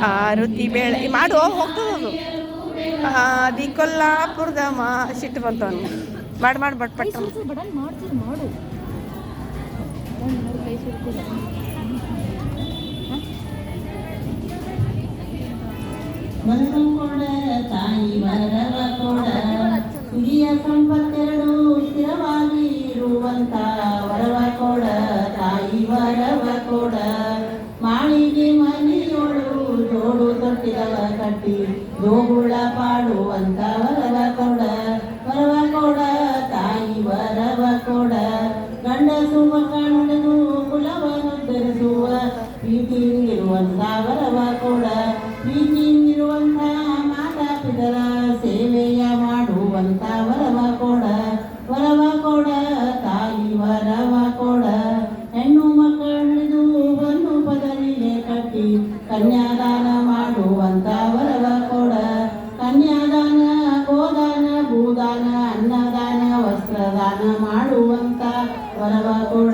ಆರುತಿ ಬೇಳೆ ಮಾಡು ಹೋಗ್ತದದು. ದಿ ಕೊಲ್ಲಾಪುರದ ಸಿಟ್ಟು ಬಂತು ಅವನಿಗೆ. ಮಾಡಿ ಬಟ್ ಪಟ್ಟ ಕೊಡ ತಾಯಿ ವರವ ಕೊಡ ಹಿರಿಯ ಸಂಪತ್ತೆರಡು ಸ್ಥಿರವಾಗಿ ಇರುವಂತ ವರವ ಕೊಡ ತಾಯಿ ವರವ ಕೊಡ ಮಾಳಿಗೆ ಮನೆಯೋಳು ಜೋಡು ತೊಟ್ಟಿದವ ಕಟ್ಟಿ ಜೋಗುಳ ಪಾಡುವಂತ ವರವ ಕೊಡ ತಾಯಿ ವರವ ಕೊಡ ಗಂಡಸು ಮಕ್ಕಳು ಕುಲವನ್ನು ಧರಿಸುವ ಪ್ರೀತಿಯಿಂದಿರುವಂತ ವರವ ಕೊಡ ಪ್ರೀತಿಯಿಂದಿರುವಂತ ಮಾತಾ ಪಿತರ ಸೇವೆಯ ಮಾಡುವಂತ ವರವ ಕೊಡ ತಾಯಿ ವರವ ಕೊಡ ಹೆಣ್ಣು ಮಕ್ಕಳಿದು ಒಂದು ಪದವಿಗೆ ಕಟ್ಟಿ ಕನ್ಯಾದಾನ ಮಾಡುವಂತ ವರವ ಕೊಡ ಕನ್ಯಾದಾನ ಗೋದಾನ ಭೂದಾನ ಅನ್ನದಾನ ವಸ್ತ್ರದಾನ ಮಾಡುವಂತ ವರವ ಕೊಡ